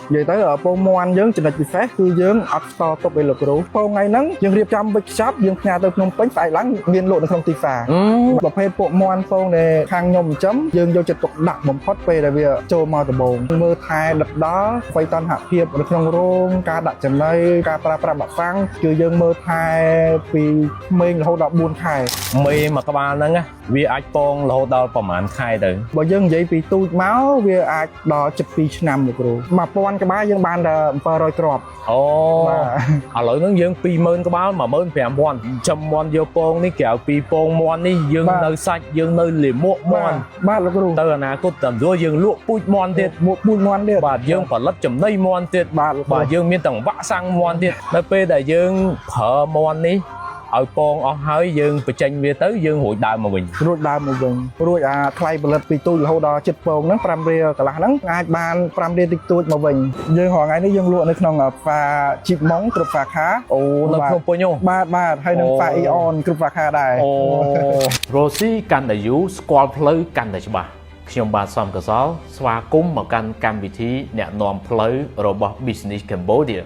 vậy tới ở po moan dưỡng trình bị phép cứ dưỡng ấp to top bên lục rú po ngày nắng dưỡng riệp trăm bịch shop dưỡng nhà tôi nông bánh phải lắng miên lộ được không tì phà và phê po moan po này khang nhom chấm dưỡng vô chật tục đặt bấm hot về là việc trôi mò từ bồn mưa thai đợt đó quay tan hạ hiệp được trong rôn ca đặt chân đây ca pra bạc phăng cứ dưỡng mưa thai vì mình là hậu đọc buôn khai mì mà các bạn nâng á vì ai pong là hậu đào phẩm án khai được bởi dưỡng vậy vì tôi máu vì ai đó chụp pi năm được rồi mà po ăn cái bá dưỡng ban là phơi rồi crop ồ à lỗi nó dưỡng pi mơn các bạn mà mơn phải mòn châm mòn vô pong ní kẹo pi pong mòn ní dưỡng nơi sạch dưỡng nơi liềm muộn mòn ba là rồi từ là cốt tầm rồi dưỡng lụa bụi mòn tiệt một bụi mòn tiệt bà dưỡng còn lấp chấm đây mòn tiệt bà dưỡng miên tầng vã sang mòn tiệt nơi pe đại dưỡng phở mòn ní ở pong ở hơi dương bị tranh về tới dương hội đại mà mình rồi đại mà mình rồi thay bật vì tôi là hậu đó chụp pong nó pram ria cả là nắng ai ban pram ria tích tôi mà mình dương họ ngàyนี้dương lụa nó không ở pha chip móng cướp pha khá nó không bao nhiêu ba hay nó pha ion cướp pha khá đại Rosie កាន់តែយូរស្គាល់ផ្លូវកាន់តែច្បាស់ខ្ញុំបាទសំកសលស្វាគមន៍មកកាន់កម្មវិធីអ្នកនាំផ្លូវរបស់ Business Cambodia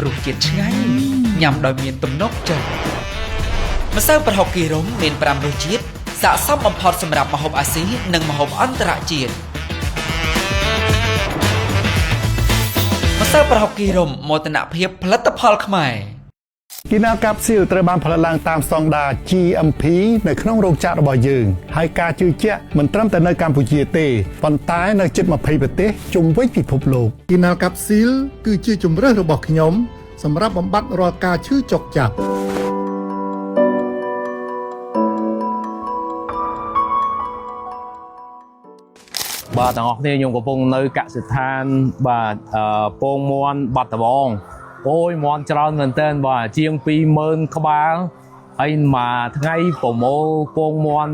រសជាតិឆ្ងាញ់ញ៉ាំដោយមានទំនុកចិត្តម្សៅប្រហុកគីរុំមាន5រសជាតិស័ក្តិសមបំផុតសម្រាប់ម្ហូបអាស៊ីនិងម្ហូបអន្តរជាតិម្សៅប្រហុកគីរុំមោទនភាពផលិតផលខ្មែរគីណាកាប់ស៊ីលត្រូវបានផលិតឡើងតាមស្តង់ដារ GMP នៅក្នុងរោងចក្ររបស់យើងហើយការជឿជាក់មិនត្រឹមតែនៅកម្ពុជាទេប៉ុន្តែនៅជិត20ប្រទេសជុំវិញពិភពលោកគីណាកាប់ស៊ីលគឺជាជម្រើសរបស់ខ្ញុំសម្រាប់បំបត្តិរាល់ការឈឺចុកចាប់បាទទាំងអស់គ្នាខ្ញុំកំពុងនៅកសិដ្ឋានបាទពងមន់បាត់ដំបងអូយមន់ច្រើនមែនទែនបាទជាង20000ក្បាលហើយមួយថ្ងៃប្រមូលពងមន់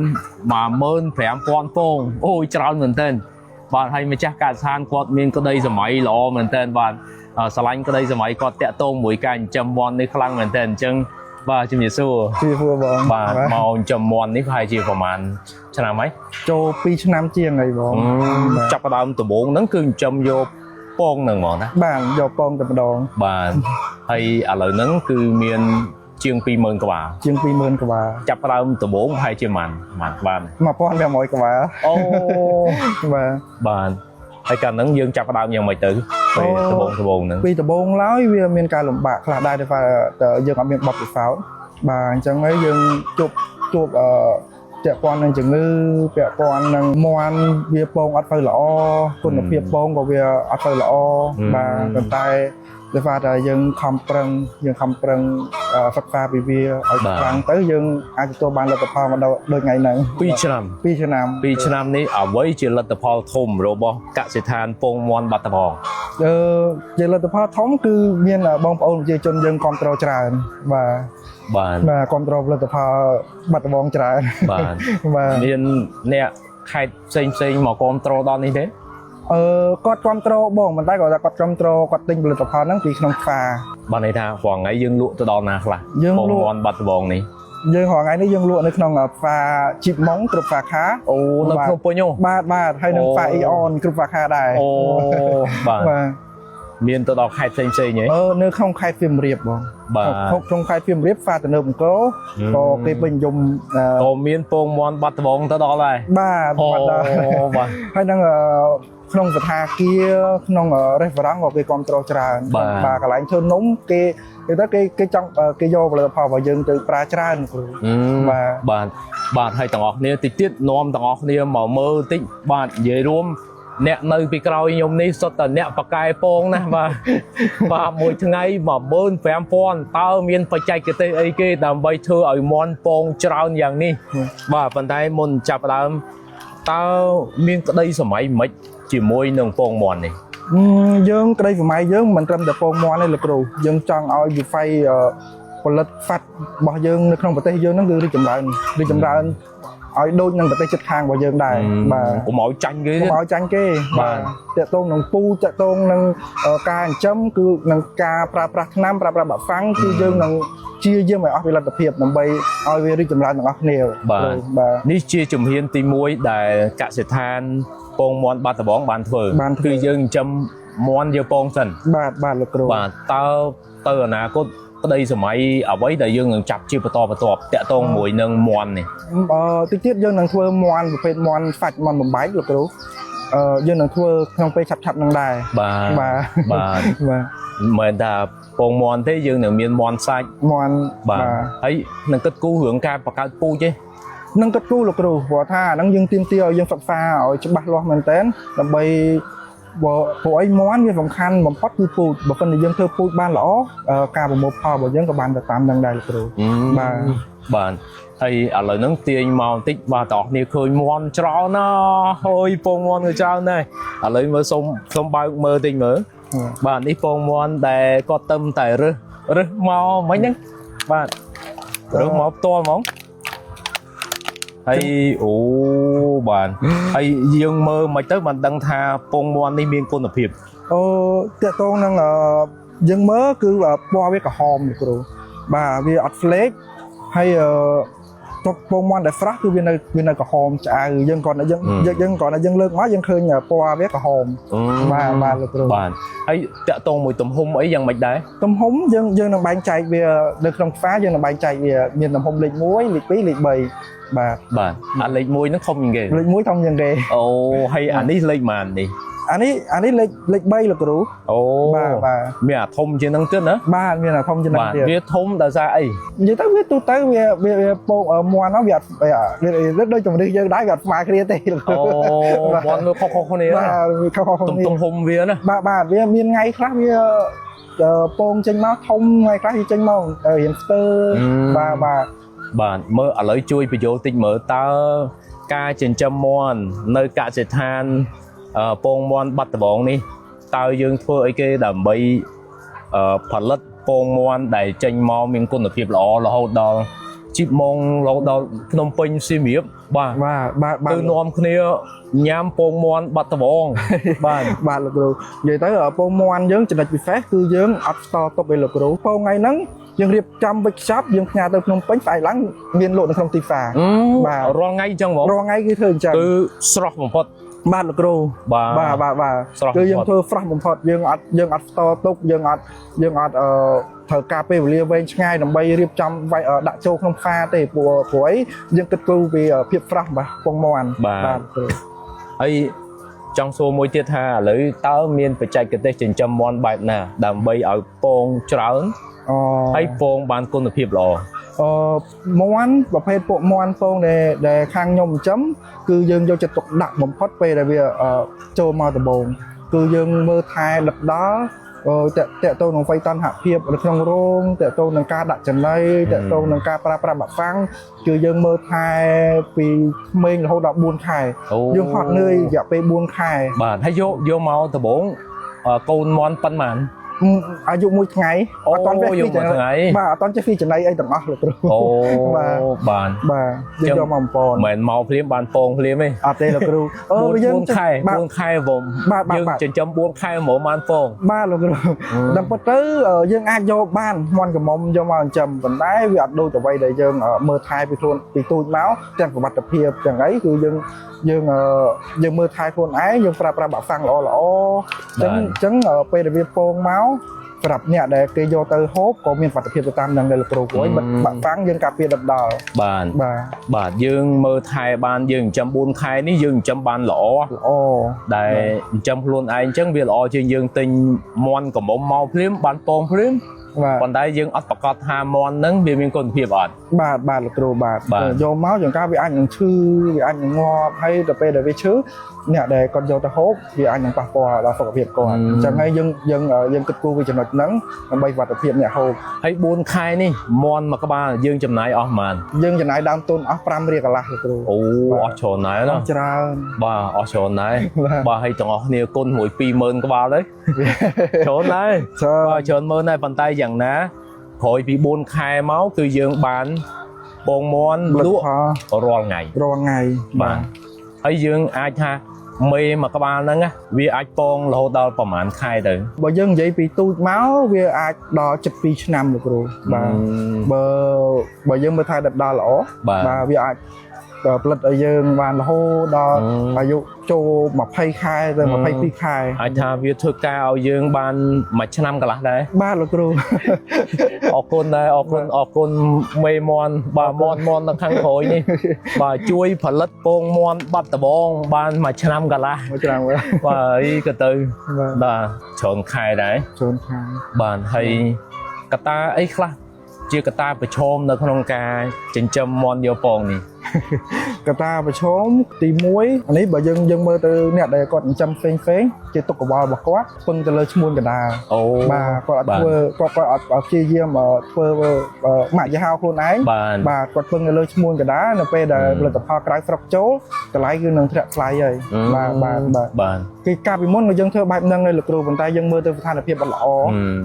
15000ពងអូយច្រើនមែនទែនបាទហើយម្ចាស់កសិដ្ឋានគាត់មានក្តីសម័យល្អមែនទែនបាទស្រឡាញ់ក្តីសម័យគាត់តាក់ទងមួយការចិញ្ចឹមមន់នេះខ្លាំងមែនទែនអញ្ចឹងបាទជំរាបសួរបងបាទមកចិញ្ចឹមមន់នេះប្រហែលជាប្រហែលឆ្នាំហើយចូល2ឆ្នាំជាងហើយបងចាប់ផ្ដើមដំបូងហ្នឹងគឺចិញ្ចឹមយកពងហ្នឹងហ្មងណាបាទយកពងតែម្ដងបាទហើយឥឡូវហ្នឹងគឺមានជាង20000ក្បាលជាង20000ក្បាលចាប់ផ្ដើមដំបូងប្រហែលជាប៉ុន្មានក្បាល1500ក្បាលអូបាទហើយកាលហ្នឹងយើងចាប់ផ្ដើមយ៉ាងម៉េចទៅពេលដំបូងហ្នឹងពីដំបូងឡើយវាមានការលំបាកខ្លះដែរតែយើងអត់មានបទពិសោធន៍បាទអញ្ចឹងហើយយើងជួបពាក់ព័ន្ធនឹងជំងឺពាក់ព័ន្ធនឹងមន់វាពងអត់ទៅល្អគុណភាពពងក៏វាអត់ទៅល្អបាទប៉ុន្តែដោយសារតែយើងខំប្រឹងសិក្សាពីវាឲ្យខ្លាំងទៅយើងអាចទទួលបានលទ្ធផលមកដល់ដូចថ្ងៃហ្នឹង2ឆ្នាំនេះអ្វីជាលទ្ធផលធំរបស់កសិដ្ឋានពងមន់បាត់ដំបងជាលទ្ធផលធំគឺមានបងប្អូនប្រជាជនយើងគ្រប់គ្រងច្រើនបាទគ្រប់គ្រងផលិតផលបាត់ដំបងច្រើនបាទមានអ្នកខេត្តផ្សេងមកគ្រប់គ្រងដល់នេះទេគាត់គ្រប់គ្រងបងប៉ុន្តែគាត់ថាគាត់គ្រប់គ្រងគាត់ទិញផលិតផលហ្នឹងពីក្នុងផ្សារបានន័យថារាល់ថ្ងៃយើងលក់ទៅដល់ណាខ្លះយើងលក់មន់បាត់ដំបងនេះយើងរាល់ថ្ងៃនេះយើងលក់នៅក្នុងផ្សារជីបម៉ុងគ្រប់ផ្សារខាអូនៅភ្នំពេញបាទហើយនឹងផ្សារអ៊ីអនគ្រប់ផ្សារខាដែរអូបាទមានទៅដល់ខេត្តផ្សេងហ៎នៅក្នុងខេត្តសៀមរាបបងបាទក្នុងខេត្តសៀមរាបផ្សារទំនើបអង្គរក៏គេពេញនិយមក៏មានពងមន់បាត់ដំបងទៅដល់ដែរបាទបាទហើយនឹងក្នុងសថាគារក្នុងរេស្តូរ៉ាំក៏គេគ្រប់គ្រងច្រើនបាទកន្លែងធ្វើនំគេទៅចង់គេយកផលិតផលរបស់យើងទៅប្រើច្រើនគ្រូបាទហើយទាំងអស់គ្នាតិចទៀតនាំទាំងអស់គ្នាមកមើលតិចបាទនិយាយរួមអ្នកនៅពីក្រោយខ្ញុំនេះសុទ្ធតែអ្នកបកែពងណាបាទមួយថ្ងៃ15000តើមានបច្ចេកទេសអីគេដើម្បីធ្វើឲ្យមន់ពងច្រើនយ៉ាងនេះបាទប៉ុន្តែមុនចាប់ផ្ដើមតើមានក្តីសម័យមិនជាមួយនឹងពងមន់នេះយើងក្តីសម័យយើងមិនត្រឹមតែពងមន់ទេលោកគ្រូយើងចង់ឲ្យវិស័យផលិតហ្វាត់របស់យើងនៅក្នុងប្រទេសយើងហ្នឹងគឺរីកចម្រើន ឲ្យដូចនឹងប្រទេសជិតខាងរបស់យើងដែរបាទ កុំឲ្យចាញ់គេ កុំឲ្យចាញ់គេបាទតាក់ទងនឹងពូតាក់ទងនឹងការចិញ្ចឹមគឺនឹងការប្រើប្រាស់ថ្នាំប្រើប្រាស់បាក់ហ្វាំងគឺយើងនឹងជាយាមឲ្យអស់វិលទ្ធភាពដើម្បីឲ្យវារីកចម្រើនទាំងអស់គ្នាបាទ នេះជាជំហានទី1ដែលកសិដ្ឋានពងមាន់បាត់ដំបងបានធ្វើគឺយើងចិញ្ចឹមមាន់យកពងសិន បាទលោកគ្រូ បាទតើទៅអនាគតក្តីសម័យអ្វីដែលយើងនឹងចាប់ជាបន្តបន្ទាប់តាក់ទងមួយនឹងមាន់នេះ តិចទៀតយើងនឹងធ្វើមាន់ប្រភេទមាន់សាច់មាន់បំបែកលោកគ្រូយើងនឹងធ្វើក្នុងពេលឆាប់ៗនឹងដែរ បាទបាទ បាទ មិនមែនថាពងមាន់ទេយើងនឹងមានមាន់សាច់ មាន់ បាទហើយនឹងគិតគូររឿងការបង្កើតពូជទេ នឹងគិតគូរលោកគ្រូព្រោះថាអាហ្នឹងយើងទៀមទាឲ្យយើងសិក្សាឲ្យច្បាស់លាស់មែនតើដើម្បីព្រោះអីមាន់វាសំខាន់បំផុតគឺពូជបើមិនយើងធ្វើពូជបានល្អការប្រមូលផលរបស់យើងក៏បានទៅតាមនឹងដែរលោកគ្រូបាទ បាទហើយឥឡូវហ្នឹងទាញមកបន្តិចបាទតោះគ្នាឃើញមាន់ច្រើនណាស់អើយពងមាន់ក៏ច្រើនដែរឥឡូវមើលសុំបើកមើលតិចមើលបាទនេះពងមាន់ដែលគាត់ទឹមតែរើសមកមិញហ្នឹងបាទរើសមកផ្ទាល់ហ្មងហើយអូបាទហើយយើងមើលមិនទៅបានដឹងថាពងមាន់នេះមានគុណភាព តាក់ទងនឹងយើងមើលគឺពណ៌វាក្រហមលោកគ្រូបាទវាអត់ផ្លេកហើយទប់ពងមាន់ដែល fresh គឺវានៅក្រហមឆ្អៅយើងគាត់យើងគាត់យើងលើកមកយើងឃើញពណ៌វាក្រហមបាទលោកគ្រូ បាទហើយតាក់ទងមួយទំហំអីយ៉ាងម៉េចដែរ ទំហំយើងនឹងបែងចែកវានៅក្នុងខ្សែយើងនឹងបែងចែកវាមានទំហំលេខ1លេខ2លេខ3បាទអាលេខ1ហ្នឹងធំជាងគេ លេខ1ធំជាងគេ អូហើយអានេះលេខប៉ុន្មាននេះ អានេះលេខ3លោកគ្រូ អូ បាទ មានអាធំជាងហ្នឹងទៀតណា បាទមានអាធំជាងហ្នឹងទៀត វាធំដោយសារអី និយាយទៅវាទូទៅវាពងមាន់ហ្នឹងវាអត់វាដូចជំនឿយើងដែរវាអត់ស្មើគ្នាទេលោកគ្រូ អូមាន់វាខុសៗគ្នា បាទខុសៗគ្នា ទំហំវាណា បាទវាមានថ្ងៃខ្លះវាពងចេញមកធំថ្ងៃខ្លះវាចេញមករៀងស្ទើបាទ មើលឥឡូវជួយបញ្យល់តិចមើលតើការចិញ្ចឹមមាន់នៅកសិដ្ឋានពងមាន់បាត់ដំបងនេះតើយើងធ្វើអីគេដើម្បីផលិតពងមាន់ដែលចេញមកមានគុណភាពល្អរហូតដល់ជីបម៉ងរហូតដល់ភ្នំពេញសៀមរាបបាទទៅនាំគ្នាញ៉ាំពងមាន់បាត់ដំបងបាទ លោកគ្រូនិយាយទៅពងមាន់យើងចំណុចពិសេសគឺយើងអត់ស្តទុកឯលោកគ្រូពងថ្ងៃហ្នឹងយើងរៀបចំវិចខ្ចប់យើងផ្ញើទៅភ្នំពេញស្អែកឡើងមានលក់នៅក្នុងទីផ្សារបាទ រាល់ថ្ងៃអញ្ចឹងហ្មង រាល់ថ្ងៃគឺធ្វើអញ្ចឹង គឺស្រស់បំផុត បាទលោកគ្រូបាទគឺយើងធ្វើ fresh បំផុតយើងអត់ស្តទុកយើងអត់ត្រូវការពេលវេលាវែងឆ្ងាយដើម្បីរៀបចំដាក់ចូលក្នុងផ្សារទេព្រោះអីយើងគិតគូរពីភាព fresh បាទពងមាន់បាទគ្រូ ហើយចង់សួរមួយទៀតថាឥឡូវតើមានបច្ចេកទេសចិញ្ចឹមមាន់បែបណាដើម្បីឲ្យពងច្រើនហើយពងបានគុណភាពល្អ មាន់ប្រភេទពួកមាន់ពងដែលខាងខ្ញុំចិញ្ចឹមគឺយើងយកចិត្តទុកដាក់បំផុតពេលដែលវាចូលមកដំបូងគឺយើងមើលថែដិតដល់តាក់ទងនឹងវ័យតណ្ហភាពនៅក្នុងរោងតាក់ទងនឹងការដាក់ចំណីតាក់ទងនឹងការប្រើប្រាស់បាក់ហ្វាំងគឺយើងមើលថែពីក្មេងរហូតដល់4ខែយើងហត់នឿយរយៈពេល4ខែបាទហើយយកមកដំបូងកូនមាន់ប៉ុន្មាន អាយុ1ថ្ងៃអត់តន់វាពីថ្ងៃបាទអត់តន់ចេះពីចំណៃអីទាំងអស់លោកគ្រូអូបាទយើងយកមកបំពន់មិនមកភ្លាមបានពងភ្លាមទេអត់ទេលោកគ្រូយើង4ខែវងយើងចិញ្ចឹម4ខែហ្មងបានពងបាទលោកគ្រូដល់ពិតទៅយើងអាចយកបានមាន់កមុំយកមកចិញ្ចឹមប៉ុន្តែវាអត់ដូចអ្វីដែលយើងមើលថែពីខ្លួនពីទូចមកទាំងសុវត្ថិភាពទាំងអីគឺយើងមើលថែខ្លួនឯងយើងប្រើប្រាស់បាក់ហ្វាំងល្អអញ្ចឹងពេលដែលវាពងមកប្រាប់អ្នកដែលគេយកទៅហូបក៏មានសុវត្ថិភាពទៅតាមនឹងដែរលោកគ្រូព្រោះបាក់ហ្វាំងយើងការពារដិតដល់បាទយើងមើលថែបានយើងចិញ្ចឹម4ខែនេះយើងចិញ្ចឹមបានល្អដែលចិញ្ចឹមខ្លួនឯងអញ្ចឹងវាល្អជាងយើងទិញមាន់កមុំមកភ្លាមបានពងភ្លាមប៉ុន្តែយើងអត់ប្រកាសថាមាន់ហ្នឹងវាមានគុណភាពអត់បាទលោកគ្រូបាទយកមកយ៉ាងកាវាអាចនឹងឈឺវាអាចនឹងងាប់ហើយដល់ពេលដែលវាឈឺអ្នកដែលគាត់យកទៅហូបវាអាចនឹងប៉ះពាល់ដល់សុខភាពគាត់អញ្ចឹងហើយយើងគិតគូរពីចំណុចហ្នឹងដើម្បីសុខភាពអ្នកហូបហើយ4ខែនេះមាន់មួយក្បាលយើងចំណាយអស់ប៉ុន្មានយើងចំណាយដើមទុនអស់5រៀលកន្លះលោកគ្រូអូអស់ច្រើនណាស់ណាច្រើនបាទអស់ច្រើនណាស់បាទហើយទាំងអស់គ្នាគុណមួយ 20000 ក្បាលទៅច្រើនណាស់ច្រើនមើលដែរប៉ុន្តែយ៉ាងណាក្រោយពី4ខែមកគឺយើងបាន ពងមន់លក់រាល់ថ្ងៃ រាល់ថ្ងៃ បាទហើយយើងអាចថាមេមួយក្បាលហ្នឹងវាអាចពងរហូតដល់ប្រហែលខែទៅ បើយើងនិយាយពីទូចមកវាអាចដល់ជិត2ឆ្នាំលោកគ្រូបាទបើយើងមើលថាដិតដល់ល្អបាទវាអាចផលិតឲ្យយើងបានរហូតដល់អាយុចូល20ខែទៅ22ខែ អាចថាវាធ្វើការឲ្យយើងបានមួយឆ្នាំកន្លះដែរ បាទលោកគ្រូ អរគុណដែរអរគុណមេមន់បាទមន់នៅខាងក្រោយនេះ បាទជួយផលិតពងមន់បាត់ដំបងបានមួយឆ្នាំកន្លះ មួយឆ្នាំបាទ បាទអីក៏ទៅបាទច្រើនខែដែរ ច្រើនខែ បាទហើយកត្តាអីខ្លះជាកត្តាប្រឈមនៅក្នុងការចិញ្ចឹមមន់យកពងនេះ កត្តាប្រឈមទី1អានេះបើយើងមើលទៅអ្នកដែលគាត់ចិញ្ចឹមផ្សេងជាទុកកង្វល់របស់គាត់ពឹងទៅលើឈ្មួញកណ្ដាល អូ បាទគាត់អត់ធ្វើគាត់អត់ព្យាយាមធ្វើម៉ាក់យីហោខ្លួនឯងបាទគាត់ពឹងទៅលើឈ្មួញកណ្ដាលនៅពេលដែលផលិតផលក្រៅស្រុកចូលតម្លៃគឺនឹងធ្លាក់ថ្លៃហើយបាទគឺកាលពីមុនយើងធ្វើបែបហ្នឹងឯងលោកគ្រូប៉ុន្តែយើងមើលទៅស្ថានភាពអត់ល្អ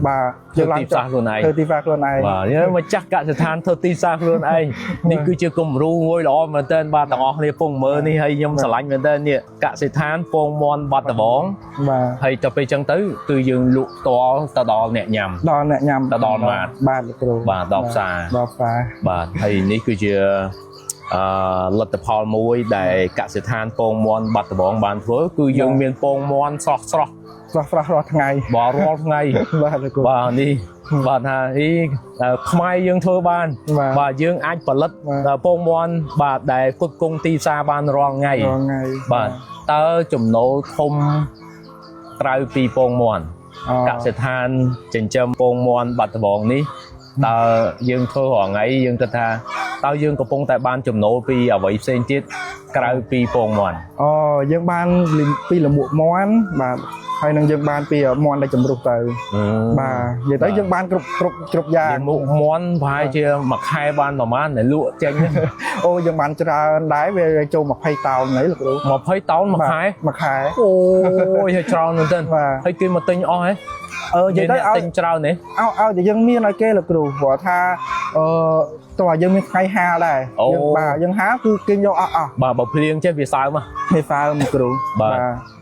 បាទយើងឡើងចាស់ខ្លួនឯងធ្វើទីផ្សារខ្លួនឯងបាទយើងមកចាស់កសិដ្ឋានធ្វើទីផ្សារខ្លួនឯងនេះគឺជាគំរូមួយល្អមែនទែនបាទទាំងអស់គ្នាពងមើលនេះហើយខ្ញុំស្រឡាញ់មែនទែននេះកសិដ្ឋានពងមន់បាត់ដំបងបាទហើយទៅពេលចឹងទៅគឺយើងលក់តល់ទៅដល់អ្នកញ៉ាំដល់ម៉ាតបាទលោកគ្រូបាទដល់ផ្សារបាទហើយនេះគឺជាលទ្ធផលមួយដែលកសិដ្ឋានពងមន់បាត់ដំបងបានធ្វើគឺយើងមានពងមន់ស្រស់រាល់ថ្ងៃបាទរាល់ថ្ងៃបាទលោកគ្រូបាទនេះបាទថាខ្មែរយើងធ្វើបានបាទយើងអាចផលិតពងមន់បាទដែលផ្គត់ផ្គង់ទីផ្សារបានរាល់ថ្ងៃបាទតើចំណូលធំក្រៅពីពងមន់កសិដ្ឋានចិញ្ចឹមពងមន់បាត់ដំបងនេះតើយើងធ្វើរាល់ថ្ងៃយើងគិតថាតើយើងកំពុងតែបានចំណូលពីអ្វីផ្សេងទៀតក្រៅពីពងមន់យើងបានពីលមួកមន់បាទហើយនឹងយើងបានពីមន់ដែលចម្រុះទៅបាទនិយាយទៅយើងបានគ្រប់យ៉ាងមុខមន់ប្រហែលជាមួយខែបានប្រហែលដែលលក់ចេញអូយើងបានច្រើនដែរវាចូល20តោនហ្នឹងលោកគ្រូ20តោនមួយខែអូយហើយច្រើនមែនទែនហើយគេមកទិញអស់ហ៎និយាយទៅឲ្យទិញច្រើនទេឲ្យតែយើងមានឲ្យគេលោកគ្រូព្រោះថាតើយើងមានថ្ងៃហាលដែរយើងហាលគឺគេយកអស់បាទបើភ្លៀងចេះវាសើមវាសើមគ្រូបាទ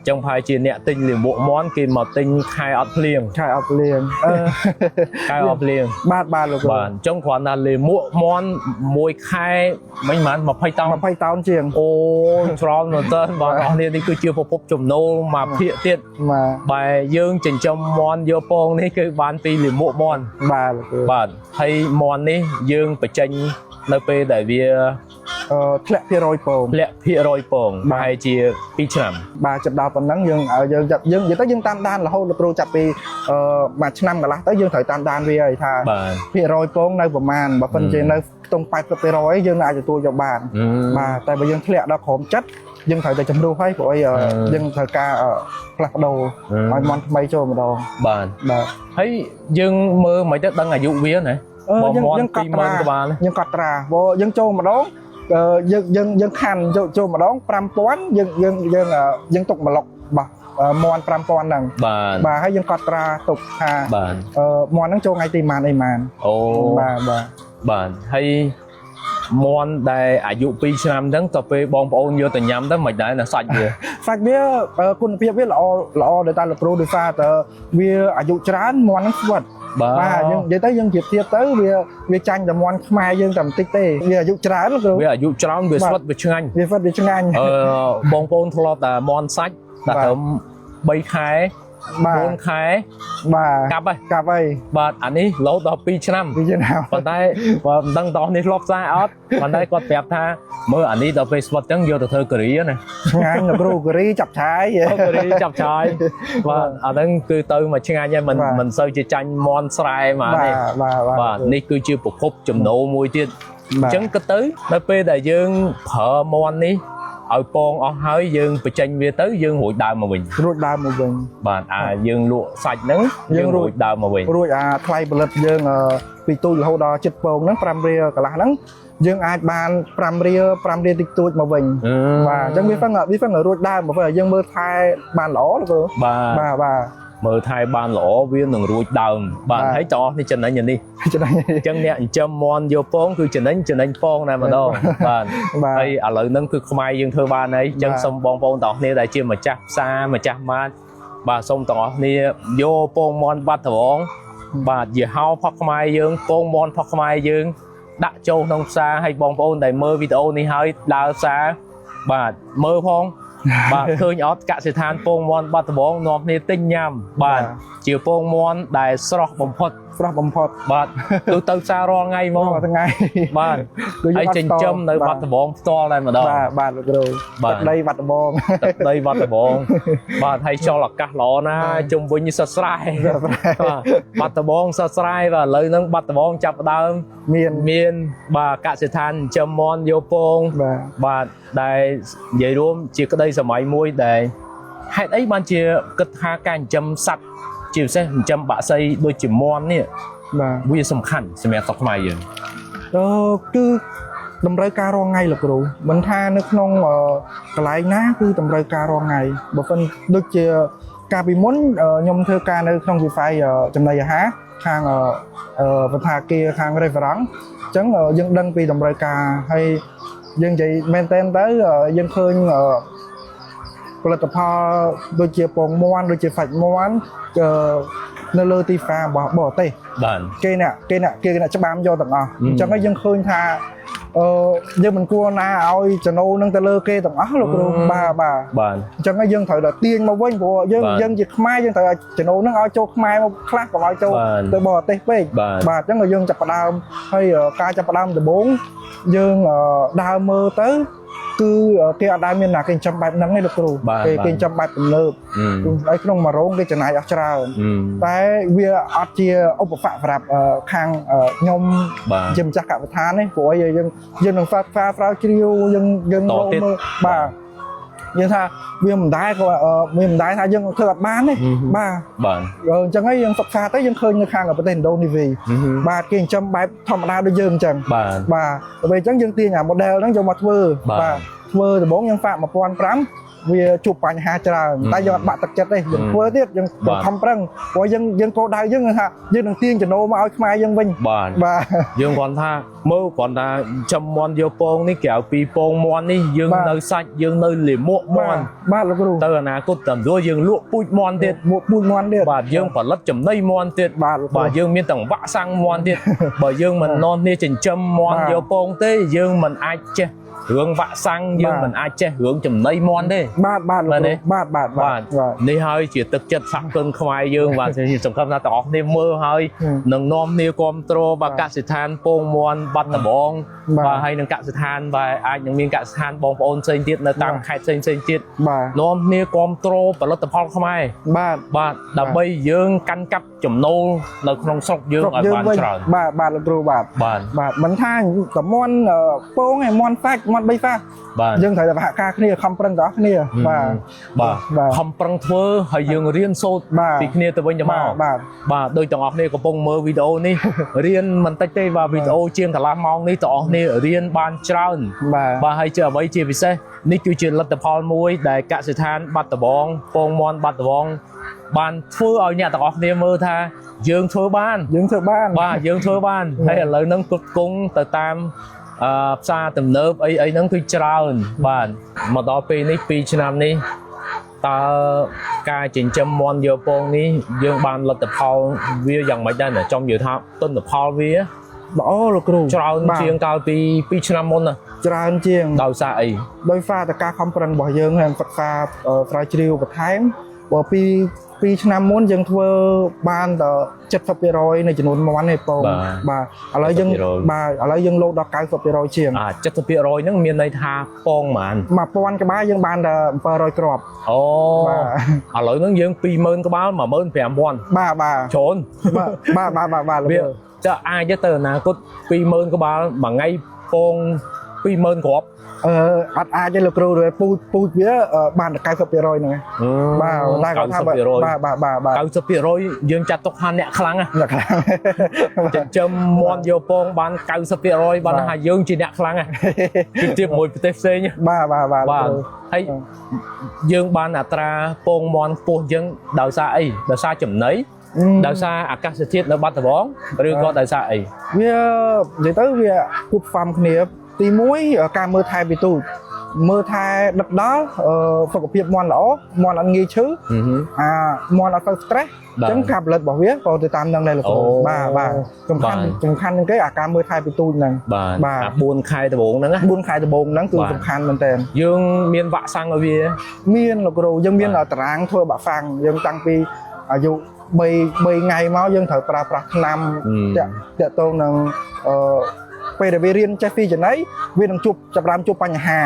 ចឹងប្រហែលជាអ្នកទិញលាមកមន់គេមកទិញខែអត់ភ្លៀងខែអត់ភ្លៀងបាទលោកគ្រូបាទចឹងគ្រាន់តែលាមកមន់មួយខែមិនមែន20តោនជាងអូច្រើនមែនតើបាទអស់នេះគឺជាប្រភពចំណូលមួយភាគទៀតបាទយើងចិញ្ចឹមមន់យកពងនេះគឺបានពីលាមកមន់បាទលោកគ្រូបាទហើយមន់នេះយើងបញ្ចេញនៅពេលដែលវាធ្លាក់ភាគរយពងប្រហែលជា2ឆ្នាំបាទចិត្តដល់ប៉ុណ្ណឹងយើងនិយាយទៅយើងតាមដានរហូតលោកគ្រូចាប់ពីមួយឆ្នាំកន្លះទៅយើងត្រូវតាមដានវាឲ្យថាភាគរយពងនៅប្រមាណបើមិនជានៅខ្ទង់ 80% យើងអាចទទួលយកបានបាទតែបើយើងធ្លាក់ដល់ក្រោមចិត្តយើងត្រូវតែជំរុះឲ្យព្រោះយើងត្រូវការផ្លាស់ប្ដូរឲ្យមន់ថ្មីចូលម្ដងបាទហើយយើងមើលមិនទៅដឹងអាយុវាណាយើងកត់ត្រាព្រោះយើងចូលម្ដងយើងខានចូលម្ដង 5000 យើងទុកប្លុកបាទមន់ 5000 ហ្នឹងបាទហើយយើងកត់ត្រាទុកថាមន់ហ្នឹងចូលថ្ងៃទីម៉ានអីម៉ានអូបាទហើយមន់ដែលអាយុ2ឆ្នាំហ្នឹងទៅពេលបងប្អូនយកទៅញ៉ាំទៅមិនដែរណាសាច់វាគុណភាពវាល្អដោយតែលោកគ្រូដោយសារតែវាអាយុច្រើនមន់ហ្នឹងស្វិតបាទយើងនិយាយទៅយើងប្រៀបធៀបទៅវាចាញ់តែមន់ខ្មែរយើងតែបន្តិចទេវាអាយុច្រើនលោកគ្រូវាអាយុច្រើនវាស្វិតវាឆ្ងាញ់បងប្អូនធ្លាប់តែមន់សាច់តែត្រឹម3ខែ4ខែកាប់ហើយបាទអានេះលោតដល់2ឆ្នាំប៉ុន្តែបើមិនដឹងតោះនេះធ្លាប់ផ្សាយអត់ប៉ុន្តែគាត់ប្រាប់ថាមើលអានេះដល់ពេលស្វិតចឹងយកទៅធ្វើការីណាឆ្ងាញ់លោកគ្រូការីចាប់ឆាយបាទអាហ្នឹងគឺទៅមកឆ្ងាញ់ហើយមិនសូវជាចាញ់មន់ស្រែមកទេបាទនេះគឺជាប្រភពចំណូលមួយទៀតអញ្ចឹងក៏ទៅដល់ពេលដែលយើងប្រើមន់នេះឲ្យពងអស់ហើយយើងបញ្ចេញវាទៅយើងរួចដើមមកវិញបាទយើងលក់សាច់ហ្នឹងយើងរួចដើមមកវិញរួចថ្លៃផលិតយើងពីទូចរហូតដល់ចិត្តពងហ្នឹង5រៀលកន្លះហ្នឹងយើងអាចបាន5រៀលតិចតួចមកវិញបាទអញ្ចឹងវាហ្វឹងរួចដើមមកវិញយើងមើលថែបានល្អលោកគ្រូបាទ មើលថែបានល្អវានឹងរួចដើមបាទហើយតោះនេះចំណេញនេះ ចំណេញ អញ្ចឹងអ្នកចិញ្ចឹមមន់យកពងគឺចំណេញពងតែម្ដងបាទហើយឥឡូវហ្នឹងគឺខ្មែរយើងធ្វើបានហើយអញ្ចឹងសូមបងប្អូនទាំងអស់គ្នាដែលជាម្ចាស់ផ្សារម្ចាស់ម៉ាតបាទសូមទាំងអស់គ្នាយកពងមន់បាត់ដំបងបាទយីហោផុសខ្មែរយើងពងមន់ផុសខ្មែរយើងដាក់ចូលក្នុងផ្សារឲ្យបងប្អូនដែលមើលវីដេអូនេះហើយដើរផ្សារបាទមើលផងបាទឃើញអត់កសិដ្ឋានពងមន់បាត់ដំបងនាំគ្នាទិញញ៉ាំបាទជាពងមន់ដែលស្រស់បំផុតបាទគឺទៅផ្សាររាល់ថ្ងៃហ្មងថ្ងៃ បាទហើយចិញ្ចឹមនៅបាត់ដំបងផ្ទាល់តែម្ដងបាទលោកគ្រូទឹកដីបាត់ដំបងបាទហើយចលអាកាសល្អណាស់ជុំវិញសស្រែបាត់ដំបងសស្រែបាទឥឡូវហ្នឹងបាត់ដំបងចាប់ដើមមានបាទកសិដ្ឋានចិញ្ចឹមមន់យកពងបាទដែលនិយាយរួមជាក្តីសម័យមួយដែលហេតុអីបានជាគិតថាការចិញ្ចឹមសត្វជាពិសេសចិញ្ចឹមបាក់សីដូចជាមន់នេះបាទវាសំខាន់សម្រាប់ស្រុកខ្មែរយើងគឺតម្រូវការរងថ្ងៃលោកគ្រូមិនថានៅក្នុងកន្លែងណាគឺតម្រូវការរងថ្ងៃបើមិនដូចជាកាលពីមុនខ្ញុំធ្វើការនៅក្នុងវិស័យចំណីអាហារខាងបន្តាគារខាង restaurant អញ្ចឹងយើងដឹងពីតម្រូវការហើយយើងនិយាយមែនតើយើងឃើញផលិតផលដូចជាពងមាន់ដូចជាសាច់មាន់នៅលើទីផ្សាររបស់បរទេសបាទគេអ្នកច្បាមយកទាំងអស់អញ្ចឹងហើយយើងឃើញថាយើងមិនគួរណាឲ្យចំណូលនឹងទៅលើគេទាំងអស់លោកគ្រូបាទអញ្ចឹងហើយយើងត្រូវតែទាញមកវិញព្រោះយើងជាខ្មែរយើងត្រូវឲ្យចំណូលនឹងឲ្យចូលខ្មែរមកខ្លះកុំឲ្យចូលទៅបរទេសពេកបាទអញ្ចឹងយើងចាប់ផ្ដើមហើយការចាប់ផ្ដើមដំបូងយើងដើរមើលទៅគឺគេអត់ដែលមានណាគេចិញ្ចឹមបែបហ្នឹងទេលោកគ្រូគេចិញ្ចឹមបែបទំនើបហើយក្នុងមួយរោងគេចំណាយអស់ច្រើនតែវាអត់ជាឧបសគ្គសម្រាប់ខាងខ្ញុំជាម្ចាស់កសិដ្ឋាននេះព្រោះយើងនឹងស្រាវជ្រាវយើងមើលបាទយើងថាវាមិនដែរថាយើងធ្វើអត់បានទេបាទអញ្ចឹងហើយយើងសិក្សាទៅយើងឃើញនៅខាងប្រទេសឥណ្ឌូនេស៊ីបាទគេចិញ្ចឹមបែបធម្មតាដូចយើងអញ្ចឹងបាទពេលអញ្ចឹងយើងទាញអា model ហ្នឹងយកមកធ្វើបាទធ្វើដំបូងយើងហ្វាក់ 1500 វាជួបបញ្ហាច្រើនតែយើងអត់បាក់ទឹកចិត្តទេយើងធ្វើទៀតយើងខំប្រឹងព្រោះយើងគោលដៅយើងថាយើងនឹងទាញចំណូលមកឲ្យខ្មែរយើងវិញបាទយើងគ្រាន់ថាមើលគ្រាន់ថាចំមន់យកពងនេះក្រៅពីពងមន់នេះយើងនៅសាច់យើងនៅលាមកមន់បាទលោកគ្រូទៅអនាគតតាមរួចយើងលក់ពូជមន់ទៀតបាទយើងផលិតចំណីមន់ទៀតបាទយើងមានទាំងវាក់សាំងមន់ទៀតបើយើងមិននាំគ្នាចិញ្ចឹមមន់យកពងទេយើងមិនអាចចេះរឿងវាក់សាំងយើងមិនអាចចេះរឿងចំណីមន់ទេបាទនេះហើយជាទឹកចិត្តសហគមន៍ខ្មែរយើងបាទសង្ឃឹមថាទាំងអស់គ្នាមើលហើយនឹងនាំគ្នាគ្រប់គ្រងបាទកសិដ្ឋានពងមន់បាត់ដំបងបាទហើយនឹងកសិដ្ឋានបាទអាចនឹងមានកសិដ្ឋានបងប្អូនផ្សេងទៀតនៅតាមខេត្តផ្សេងទៀតនាំគ្នាគ្រប់គ្រងផលិតផលខ្មែរបាទដើម្បីយើងកាន់កាប់ចំណូលនៅក្នុងស្រុកយើងឲ្យបានច្រើនបាទលោកគ្រូបាទមិនថាតែមន់ពងឯមន់សាច់មន់បីសាយើងត្រូវតែសហការគ្នាខំប្រឹងទាំងអស់គ្នាបាទខំប្រឹងធ្វើហើយយើងរៀនសូត្រពីគ្នាទៅវិញទៅមកបាទដូចទាំងអស់គ្នាកំពុងមើលវីដេអូនេះរៀនមិនតិចទេបាទវីដេអូជាងកន្លះម៉ោងនេះទាំងអស់គ្នារៀនបានច្រើនបាទហើយជាអ្វីជាពិសេសនេះគឺជាលទ្ធផលមួយដែលកសិដ្ឋានបាត់ដំបងពងមន់បាត់ដំបងបានធ្វើឲ្យអ្នកទាំងអស់គ្នាមើលថាយើងធ្វើបានបាទយើងធ្វើបានហើយឥឡូវហ្នឹងគ្រប់គង់ទៅតាមផ្សារទំនើបអីហ្នឹងគឺច្រើនបាទមកដល់ពេលនេះ2ឆ្នាំនេះតើការចិញ្ចឹមមន់យកពងនេះយើងបានលទ្ធផលវាយ៉ាងម៉េចដែរចំនិយាយថាទិន្នផលវាល្អលោកគ្រូច្រើនជាងកាលពី2ឆ្នាំមុនណាច្រើនជាងដោយសារអីដោយសារតែការខំប្រឹងរបស់យើងហើយសិក្សាស្រាវជ្រាវបន្ថែមបើពីឆ្នាំមុនយើងធ្វើបានតែ 70% នៃចំនួនមន់ទេបងបាទឥឡូវយើងលោតដល់ 90% ជាង70% ហ្នឹងមានន័យថាពងប៉ុន្មាន1000ក្បាលយើងបានតែ700គ្រាប់អូឥឡូវហ្នឹងយើង20000ក្បាល 15000បាទច្រើនបាទវាจะអាចទៅអនាគត20000ក្បាលមួយថ្ងៃពង 20,000 គ្រាប់ អត់អាចទេលោកគ្រូទេពូជវាបានតែ 90% ហ្នឹង បាទតែគាត់ថាបាទ 90% យើងចាត់ទុកថាអ្នកខ្លាំងណា អ្នកខ្លាំង ចិញ្ចឹមមាន់យកពងបាន 90% បានថាយើងជាអ្នកខ្លាំងណាពីទៀតមួយប្រទេសផ្សេង បាទ ហើយយើងបានអត្រាពងមាន់ខ្ពស់យើងដោយសារអីដោយសារចំណីដោយសារអាកាសធាតុនៅបាត់ដំបងឬក៏ដោយសារអី វានិយាយទៅវាគប់ផ្សំគ្នាទី1ការមើលថែពីទូចមើលថែដិតដល់សុខភាពមាន់ល្អមាន់អត់ងាយឈឺមាន់អត់ទៅ stress អញ្ចឹងការផលិតរបស់វាក៏ទៅតាមនឹងដែរលោកគ្រូបាទសំខាន់ជាងគេអាការមើលថែពីទូចហ្នឹងបាទ4ខែដំបូងហ្នឹងណា 4ខែដំបូងហ្នឹងគឺសំខាន់មែនតើ យើងមានវ៉ាក់សាំងឲ្យវាមានលោកគ្រូយើងមានតារាងធ្វើវ៉ាក់សាំងយើងតាំងពីអាយុ3ថ្ងៃមកយើងត្រូវប្រើប្រាស់ថ្នាំតាក់ទងនឹងពេលដែលវារៀនចេះពីចំណៃវានឹងចាប់បានជួបបញ្ហា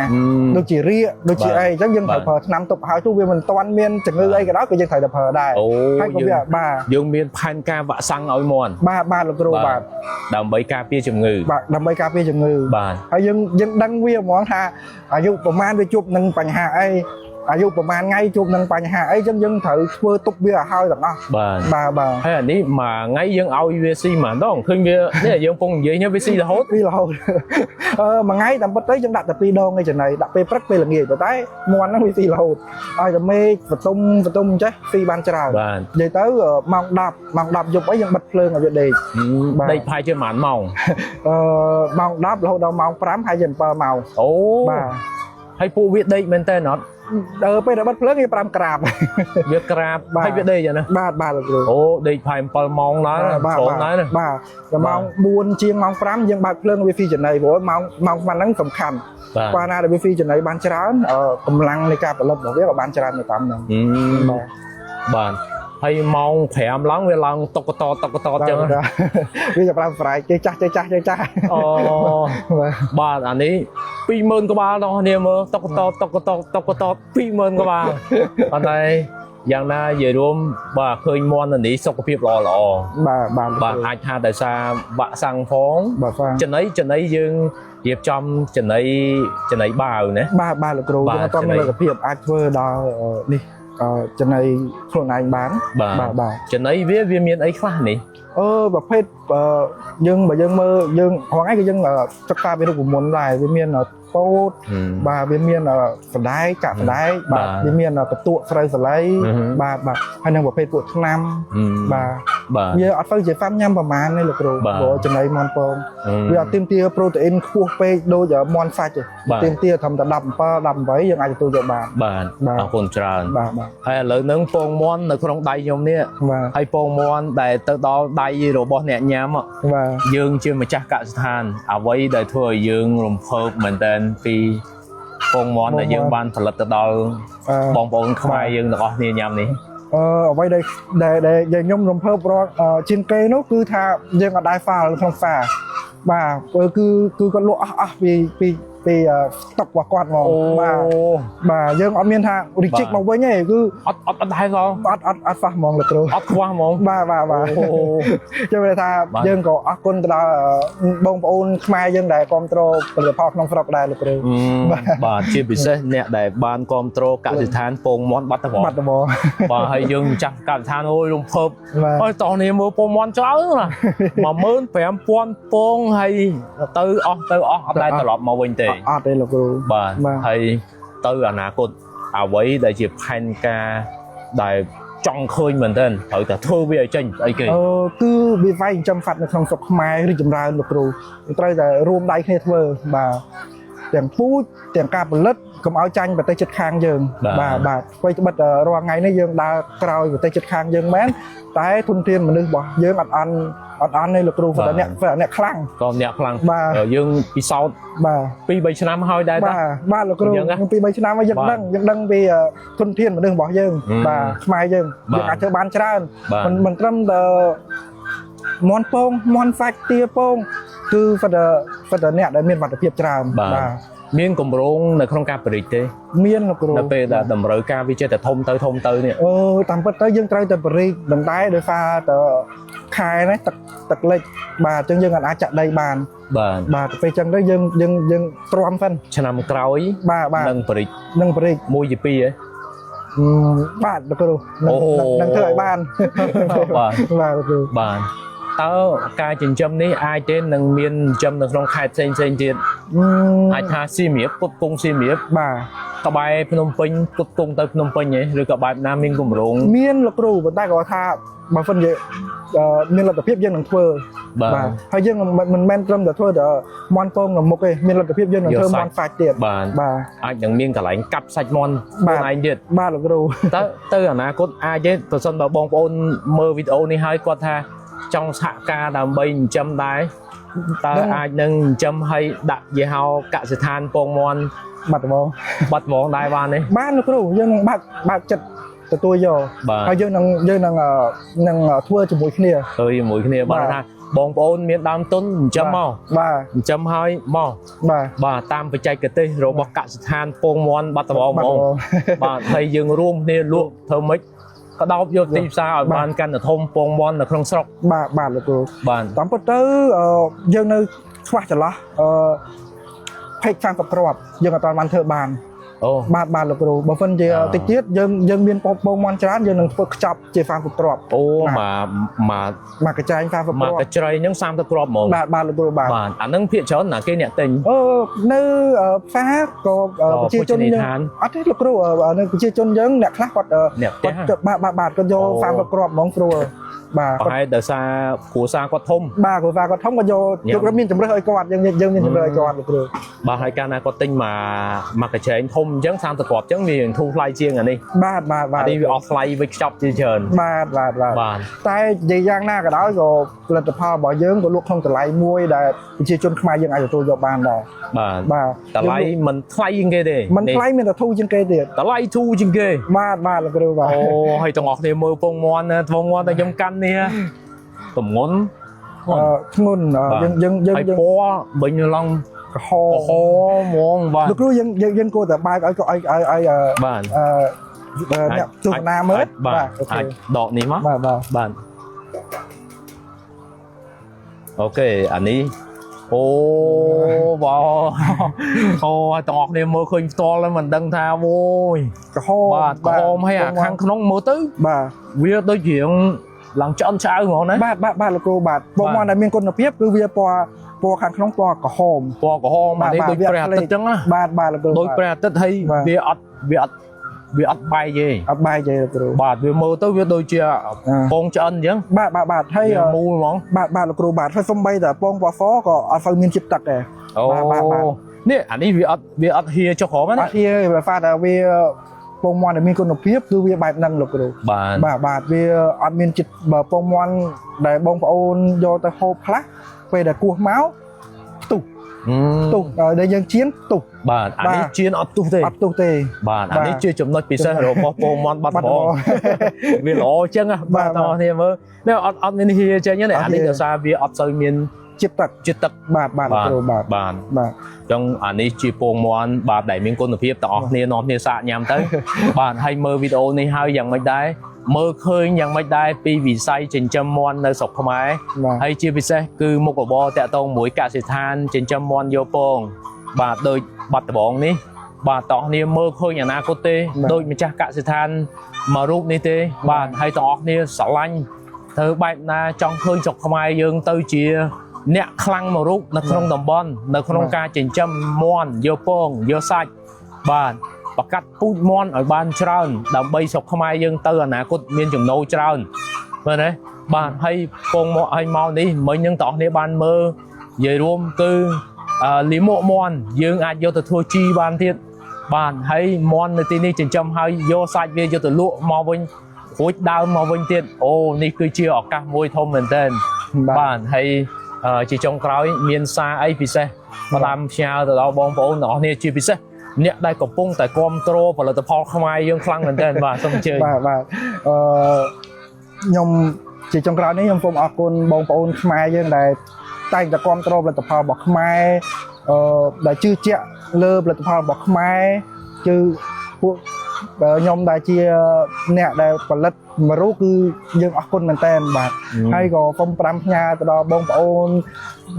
ដូចជារាកដូចជាអីអញ្ចឹងយើងត្រូវប្រើថ្នាំទប់ហើយទោះវាមិនទាន់មានជំងឺអីក៏ដោយក៏យើងត្រូវតែប្រើដែរហើយក៏វាបាទយើងមានផែនការវ៉ាក់សាំងឲ្យមាន់បាទលោកគ្រូបាទ ដើម្បីការពារជំងឺ បាទដើម្បីការពារជំងឺបាទហើយយើងដឹងវាហ្មងថាអាយុប្រហែលវាជួបនឹងបញ្ហាអីអាយុប្រហែលថ្ងៃជួបនឹងបញ្ហាអីចឹងយើងត្រូវធ្វើទប់វាឲ្យហើយទាំងអស់បាទហើយអានេះមួយថ្ងៃយើងឲ្យវាស៊ីម្ដងឃើញវានេះយើងពងនិយាយនេះវាស៊ីរហូតមួយថ្ងៃតាមពិតទៅយើងដាក់តែ2ដងឯចំណៃដាក់ពេលព្រឹកពេលល្ងាចប៉ុន្តែមាន់ហ្នឹងវាស៊ីរហូតឲ្យតែមេឃបន្ទុំចេះស៊ីបានច្រើននិយាយទៅម៉ោង10យប់អីយើងបិទភ្លើងឲ្យវាដេកដេកផាយជាប៉ុន្មានម៉ោងម៉ោង10រហូតដល់ម៉ោង5ហើយជា7ម៉ោងបាទហើយពួកវាដេកមែនតើអត់ពេលដែលបិទភ្លើងវា5ក្រាបវាក្រាបហើយវាដេកណាបាទលោកគ្រូដេកផាយ7ម៉ោងដែរចូលដែរបាទដល់ម៉ោង4ជាងម៉ោង5យើងបើកភ្លើងវាហ្វីចំណីព្រោះម៉ោងប៉ុណ្ណឹងសំខាន់បើណាដែលវាហ្វីចំណីបានច្រើនកម្លាំងនៃការផលិតរបស់វាក៏បានច្រើននៅតាមហ្នឹងបាទហើយម៉ោង5ឡើងវាឡើងតុកតចឹងវាចាប់បានប្រែកចេះចាស់បាទអានេះ 20,000 ក្បាលដល់គ្នាមើលតុកត 20,000 ក្បាលប៉ុន្តែយ៉ាងណានិយាយរួមបាទឃើញមាន់នេះសុខភាពល្អបាទអាចថាដោយសារវ៉ាក់សាំងផងចំណីយើងរៀបចំចំណីបាវណាបាទលោកគ្រូយើងអត់មានលទ្ធភាពអាចធ្វើដល់នេះចំណីខ្លួនឯងបានបាទចំណីវាមានអីខ្លះនេះប្រភេទយើងបើយើងមើលយើងហងៃក៏យើងសិក្សាពីរូបមន្តដែរវាមានពោតបាទវាមានសណ្ដែកកាក់សណ្ដែកបាទវាមានបន្ទក់ស្រូវសាលីបាទហើយនឹងប្រភេទពួកថ្នាំបាទវាអត់ទៅជាហ្វាំញ៉ាំប្រហែលទេលោកគ្រូព្រោះចំណីមាន់ពងវាអត់ទាមទារប្រូតេអ៊ីនខ្ពស់ពេកដូចមាន់សាច់ទេទាមទារត្រឹមតែ17 18យើងអាចទទួលយកបានបាទអរគុណច្រើនហើយឥឡូវហ្នឹងពងមាន់នៅក្នុងដៃខ្ញុំនេះហើយពងមាន់ដែលទៅដល់ដៃរបស់អ្នកញ៉ាំយើងជាម្ចាស់កសិដ្ឋានអ្វីដែលធ្វើឲ្យយើងរំភើបមែនតើពីពងមាន់ដែលយើងបានផលិតទៅដល់បងប្អូនខ្មែរយើងទាំងអស់គ្នាញ៉ាំនេះអ្វីដែលខ្ញុំរំភើបរាល់ជាងគេនោះគឺថាយើងអត់ដែរហ្វាល់ក្នុងផ្សារបាទគឺគាត់លក់អស់ពីស្តុករបស់គាត់ហ្មងបាទយើងអត់មានថា reject មកវិញទេគឺអត់ដែរហ្មងអត់ហ្វះហ្មងលោកគ្រូអត់ខ្វះហ្មងបាទខ្ញុំនិយាយថាយើងក៏អរគុណទៅដល់បងប្អូនខ្មែរយើងដែលគ្រប់គ្រងផលិតផលក្នុងស្រុកដែរលោកគ្រូបាទជាពិសេសអ្នកដែលបានគ្រប់គ្រងកសិដ្ឋានពងមាន់បាត់ដំបងបាទហើយយើងម្ចាស់កសិដ្ឋានអូយរំភើបហើយតោះនេះមើលពងមាន់ច្រើនណា 15,000 ពងហើយទៅអស់អត់ដែរត្រឡប់មកវិញទេអត់ទេលោកគ្រូបាទហើយទៅអនាគតអ្វីដែលជាផែនការដែលចង់ឃើញមែនទែនត្រូវតែធ្វើវាឲ្យចេញអីគេគឺវាវាយចិញ្ចឹមសត្វនៅក្នុងស្រុកខ្មែររីកចម្រើនលោកគ្រូត្រូវតែរួមដៃគ្នាធ្វើបាទទាំងពូជទាំងការផលិតកុំឲ្យចាញ់ប្រទេសជិតខាងយើងបាទស្វ័យត្បិតរាល់ថ្ងៃនេះយើងដើរក្រោយប្រទេសជិតខាងយើងមែនតែធនធានមនុស្សរបស់យើងអត់អន់ទេលោកគ្រូព្រោះអ្នកខ្លាំងក៏អ្នកខ្លាំងយើងពិសោធន៍បាទ2 3ឆ្នាំហើយដែរបាទលោកគ្រូ2 3ឆ្នាំហើយយើងដឹងពីធនធានមនុស្សរបស់យើងបាទខ្មែរយើងអាចធ្វើបានច្រើនមិនត្រឹមតែមាន់ពងមាន់សាច់ទាពងគឺគាត់អ្នកដែលមានវត្តភាពច្រើនបាទ មានកម្រងនៅក្នុងការប្រតិទេ មានលោកគ្រូ នៅពេលដែលតម្រូវការវាចេះតែធំទៅនេះ តាមពិតទៅយើងត្រូវតែបរិយបន្តែដោយសារតខែនេះទឹកលិចបាទអញ្ចឹងយើងអាចចាក់ដីបាន បាទ បាទទៅពេលអញ្ចឹងទៅយើងទ្រាំសិន ឆ្នាំក្រោយ បាទ នឹងបរិច នឹងបរិយ 1 2 ហ៎ បាទលោកគ្រូ អូ នឹងធ្វើឲ្យបាន បាទ បាទលោកគ្រូ បាទតើការចិញ្ចឹមនេះអាចទេនឹងមានចិញ្ចឹមនៅក្នុងខេត្តផ្សេងទៀតអាចថាសៀមរាបពុតគង់សៀមរាប បាទ ក្បែរភ្នំពេញពុតគង់ទៅភ្នំពេញហ៎ឬក៏បែបណាមានកម្រង មានលោកគ្រូប៉ុន្តែគាត់ថាបើមិននិយាយមានលទ្ធភាពយើងនឹងធ្វើ បាទ ហើយយើងមិនមែនត្រឹមតែធ្វើតែមន់ពងនៅមុខទេមានលទ្ធភាពយើងនឹងធ្វើមន់សាច់ទៀត បាទ បាទ អាចនឹងមានកន្លែងកាប់សាច់មាន់ បាទ ខ្លួនឯងទៀត បាទលោកគ្រូ ទៅអនាគតអាចទេប្រសិនបើបងប្អូនមើលវីដេអូនេះហើយគាត់ថាចង់សហការដើម្បីចិញ្ចឹមដែរតើអាចនឹងចិញ្ចឹមឲ្យដាក់យីហោកសិដ្ឋានពងមាន់ បាត់ហ្មង បាត់ហ្មងដែរបានទេ បានលោកគ្រូយើងនឹងបើកចិត្តទទួលយក បាទ ហើយយើងនឹងធ្វើជាមួយគ្នា ទៅជាមួយគ្នាបាទថាបងប្អូនមានដើមទុនចិញ្ចឹមមក បាទ ចិញ្ចឹមឲ្យមក បាទ បាទតាមបច្ចេកទេសរបស់កសិដ្ឋានពងមាន់បាត់ដំបងហ្មង បាទហើយយើងរួមគ្នាលក់ធ្វើម៉េចក៏ដោបយកទីផ្សារឲ្យបានកាន់តែធំពងមាន់នៅក្នុងស្រុក បាទលោកគ្រូ បាទ តាមពិតទៅយើងនៅខ្វះចន្លោះផេក50គ្រាប់យើងអត់បានធ្វើបាន អូ បាទលោកគ្រូបើមិនជាតិចទៀតយើងមានពងមាន់ច្រើនយើងនឹងធ្វើខ្ចប់ជា50គ្រាប់ អូមក កញ្ចែង50គ្រាប់ មកកញ្ជ្រៃហ្នឹង30គ្រាប់ហ្មង បាទលោកគ្រូបាទ បាទអាហ្នឹងភាគច្រើនណាគេអ្នកទិញ នៅផ្សារក៏ប្រជាជនយើងអត់ទេលោកគ្រូនៅប្រជាជនយើងអ្នកខ្លះគាត់ អ្នកផ្ទះ គាត់បាទគាត់យក30គ្រាប់ហ្មងគ្រូបាទ ប្រហែលដោយសារគ្រួសារគាត់ធំ បាទគ្រូសាគាត់ធំគាត់យកមានជំរឿសឲ្យគាត់យើងមានជំរឿសឲ្យគាត់លោកគ្រូ បាទហើយកាលណាគាត់ទិញមកកញ្ចែងធំអញ្ចឹង30គ្រាប់អញ្ចឹងវាធូរថ្លៃជាងអានេះ បាទ អានេះវាអស់ថ្លៃវិខ្ចប់ជាច្រើន បាទ បាទ តែនិយាយយ៉ាងណាក៏ដោយក៏ផលិតផលរបស់យើងក៏លក់ក្នុងតម្លៃមួយដែលប្រជាជនខ្មែរយើងអាចទទួលយកបានដែរ បាទតម្លៃមិនថ្លៃជាងគេទេ មិនថ្លៃមានតែធូរជាងគេទៀត តម្លៃធូរជាងគេ បាទលោកគ្រូបាទ អូហើយទាំងអស់គ្នាមើលពងមាន់ពងមាន់តែខ្ញុំកាន់នេះទម្ងន់ ធ្ងន់យើង ហើយពណ៌បិញឡើង ក្រហម ហ្មងបាទ លោកគ្រូយើងគួរតែបើកឲ្យបាទ អ្នកទស្សនាមើល បាទអាចដកនេះមក បាទ អូខេអានេះអូបងអូហើយទាំងអស់គ្នាមើលឃើញផ្ទាល់ហើយមិនដឹងថាអូយ ក្រហម បាទក្រហមហើយអាខាងក្នុងមើលទៅ បាទ វាដូចជាងឡើងឆ្អិនឆ្អៅហ្មងណា បាទលោកគ្រូបាទពងមាន់ដែលមានគុណភាពគឺវាពណ៌ខាងក្នុងពណ៌ក្រហម ពណ៌ក្រហមអានេះដូចព្រះអាទិត្យអញ្ចឹងណា បាទលោកគ្រូ ដូចព្រះអាទិត្យហើយវាអត់បែកទេ អត់បែកទេលោកគ្រូ បាទវាមើលទៅវាដូចជាពងឆ្អិនអញ្ចឹង បាទហើយ មូលហ្មង បាទលោកគ្រូបាទហើយសំបីតែពងពណ៌សក៏អត់សូវមានជាតិទឹកដែរ អូនេះអានេះវាអត់ហៀចុះក្រោមណា អត់ហៀបើថាតែវាពងមាន់ដែលមានគុណភាពគឺវាបែបហ្នឹងលោកគ្រូ បាទវាអត់មានចិត្តបើពងមាន់ដែលបងប្អូនយកទៅហូបខ្លះពេលដែលគោះមកផ្ទុះដែលយើងជៀនផ្ទុះ បាទអានេះជៀនអត់ផ្ទុះទេ បាទអានេះជាចំណុចពិសេសរបស់ពងមាន់បាត់ដំបងវាល្អអញ្ចឹងបាទតោះគ្នាមើលនេះអត់មានហៀចេញទេអានេះដោយសារវាអត់សូវមានជាតិទឹក បាទលោកគ្រូបាទ អញ្ចឹងអានេះជាពងមាន់បាទដែលមានគុណភាពទាំងអស់គ្នានាំគ្នាសាកញ៉ាំទៅ បាទហើយមើលវីដេអូនេះហើយយ៉ាងម៉េចដែរមើលឃើញយ៉ាងម៉េចដែរពីវិស័យចិញ្ចឹមមាន់នៅស្រុកខ្មែរហើយជាពិសេសគឺមុខរបរតាក់ទងមួយកសិដ្ឋានចិញ្ចឹមមាន់យកពងបាទដូចបាត់ដំបងនេះបាទតោះគ្នាមើលឃើញអនាគតទេដូចម្ចាស់កសិដ្ឋានមួយរូបនេះទេបាទហើយទាំងអស់គ្នាស្រឡាញ់ធ្វើបែបណាចង់ឃើញស្រុកខ្មែរយើងទៅជាអ្នកខ្លាំងមួយរូបនៅក្នុងតំបន់នៅក្នុងការចិញ្ចឹមមាន់យកពងយកសាច់បាទបកាត់ពូជមាន់ឲ្យបានច្រើនដើម្បីស្រុកខ្មែរយើងទៅអនាគតមានចំណូលច្រើនមើលណាបាទហើយពងមកឲ្យមកនេះមិញនឹងតោះគ្នាបានមើលនិយាយរួមគឺលីមកមាន់យើងអាចយកទៅធ្វើជីបានទៀតបាទហើយមាន់នៅទីនេះចិញ្ចឹមហើយយកសាច់វាយកទៅលក់មកវិញរួចដើមមកវិញទៀតអូនេះគឺជាឱកាសមួយធំមែនទែនបាទហើយជាចុងក្រោយមានសារអីពិសេសមកតាមផ្ញើទៅដល់បងប្អូនទាំងអស់គ្នាជាពិសេសអ្នកដែលកំពុងតែគ្រប់គ្រងផលិតផលខ្មែរយើងខ្លាំងមែនទែនបាទសូមអញ្ជើញបាទខ្ញុំជាចុងក្រោយនេះខ្ញុំសូមអរគុណបងប្អូនខ្មែរយើងដែល តែងតែគ្រប់គ្រងផលិតផលរបស់ខ្មែរដែលជឿជាក់លើផលិតផលរបស់ខ្មែរគឺពួកខ្ញុំដែលជាអ្នកដែលផលិតមួយរូបគឺយើងអរគុណមែនតើបាទហើយក៏សូម5ផ្ញើទៅដល់បងប្អូន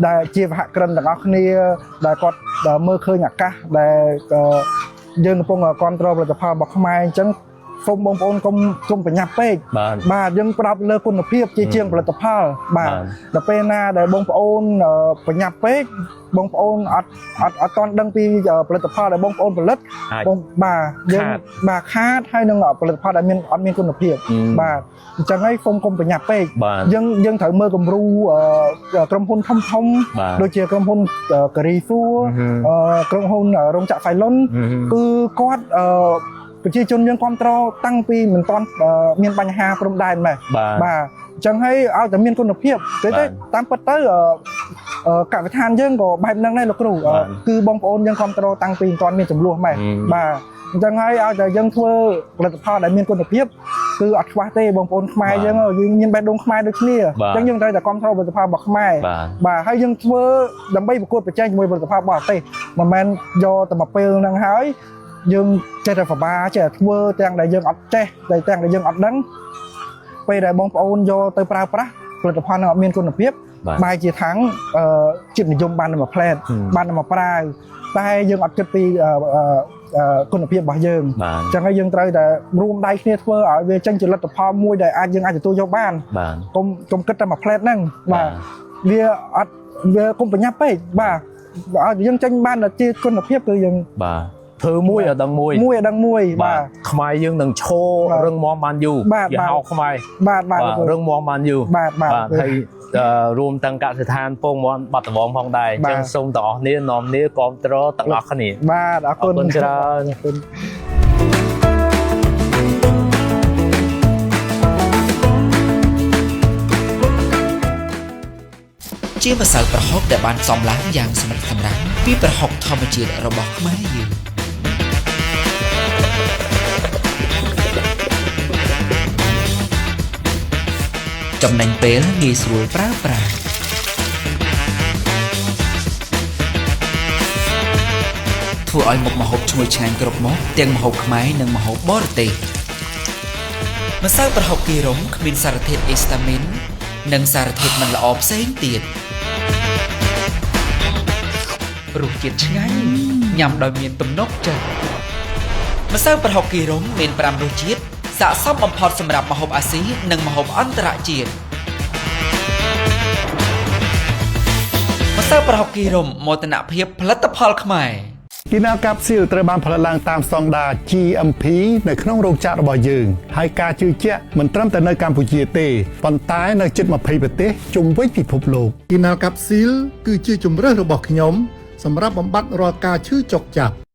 ដែលជាសហគ្រិនទាំងអស់គ្នាដែលគាត់មើលឃើញឱកាសដែលយើងកំពុងគ្រប់គ្រងផលិតផលរបស់ខ្មែរអញ្ចឹងសូមបងប្អូនកុំប្រញាប់ពេកបាទយើងផ្ដោតលើគុណភាពជាងផលិតផលបាទដល់ពេលណាដែលបងប្អូនប្រញាប់ពេកបងប្អូនអត់ទាន់ដឹងពីផលិតផលដែលបងប្អូនផលិតបងបាទយើងបាទខាតហើយនឹងផលិតផលដែលអត់មានគុណភាពបាទអញ្ចឹងហើយសូមកុំប្រញាប់ពេកយើងត្រូវមើលគំរូក្រុមហ៊ុនធំដូចជាក្រុមហ៊ុនការីហ្វូក្រុមហ៊ុនរោងចក្រហ្វៃឡុនគឺគាត់ប្រជាជនយើងគ្រប់គ្រងតាំងពីមិនទាន់មានបញ្ហាព្រំដែនម៉េះបាទអញ្ចឹងហើយឲ្យតែមានគុណភាពទៅតាមពិតទៅកសិដ្ឋានយើងក៏បែបហ្នឹងដែរលោកគ្រូគឺបងប្អូនយើងគ្រប់គ្រងតាំងពីមិនទាន់មានចំនួនម៉េះបាទអញ្ចឹងហើយឲ្យតែយើងធ្វើផលិតផលដែលមានគុណភាពគឺអត់ខ្វះទេបងប្អូនខ្មែរយើងមានបេះដូងខ្មែរដូចគ្នាអញ្ចឹងយើងត្រូវតែគ្រប់គ្រងផលិតផលរបស់ខ្មែរបាទហើយយើងធ្វើដើម្បីប្រកួតប្រជែងជាមួយផលិតផលបរទេសមិនមែនយកតែមកពេលហ្នឹងហើយយើងចេះតែប្របាចេះតែធ្វើទាំងដែលយើងអត់ចេះទាំងដែលយើងអត់ដឹងពេលដែលបងប្អូនយកទៅប្រើប្រាស់ផលិតផលនឹងអត់មានគុណភាពបែរជាថាំងចិត្តនិយមបានតែមួយផ្លែតបានតែមួយប្រាវតែយើងអត់គិតពីគុណភាពរបស់យើងអញ្ចឹងហើយយើងត្រូវតែរួមដៃគ្នាធ្វើឲ្យវាចេញជាលទ្ធផលមួយដែលយើងអាចទទួលយកបានកុំគិតតែមួយផ្លែតហ្នឹងបាទវាកុំប្រញាប់ពេកបាទឲ្យយើងចេញបានជាគុណភាពគឺយើងបាទធ្វើមួយឲ្យដឹងមួយបាទខ្មែរយើងនឹងឈររឹងមាំបានយូរគេហៅខ្មែរបាទរឹងមាំបានយូរបាទហើយរួមទាំងកសិដ្ឋានពងមាន់បាត់ដំបងផងដែរអញ្ចឹងសូមទាំងអស់គ្នានាំគ្នាគ្រប់គ្រងទាំងអស់គ្នាបាទអរគុណច្រើនជាម្សៅប្រហុកដែលបានសំឡើងយ៉ាងសម្រិតសម្រាំងពីប្រហុកធម្មជាតិរបស់ខ្មែរយើងចំណេញពេលងាយស្រួលប្រើប្រាស់ធ្វើឲ្យមុខម្ហូបឈ្ងុយឆ្ងាញ់គ្រប់មុខទាំងម្ហូបខ្មែរនិងម្ហូបបរទេសម្សៅប្រហុកគីរុំគ្មានសារធាតុអេស្តាមីននិងសារធាតុមិនល្អផ្សេងទៀតរសជាតិឆ្ងាញ់ញ៉ាំដោយមានទំនុកចិត្តម្សៅប្រហុកគីរុំមាន5រសជាតិស័ក្តិសមបំផុតសម្រាប់ម្ហូបអាស៊ីនិងម្ហូបអន្តរជាតិម្សៅប្រហុកគីរុំមោទនភាពផលិតផលខ្មែរគីណាកាប់ស៊ីលត្រូវបានផលិតឡើងតាមស្តង់ដារ GMP នៅក្នុងរោងចក្ររបស់យើងហើយការជឿជាក់មិនត្រឹមតែនៅកម្ពុជាទេប៉ុន្តែនៅជិត20ប្រទេសជុំវិញពិភពលោកគីណាកាប់ស៊ីលគឺជាជម្រើសរបស់ខ្ញុំសម្រាប់បំបត្តិរាល់ការឈឺចុកចាប់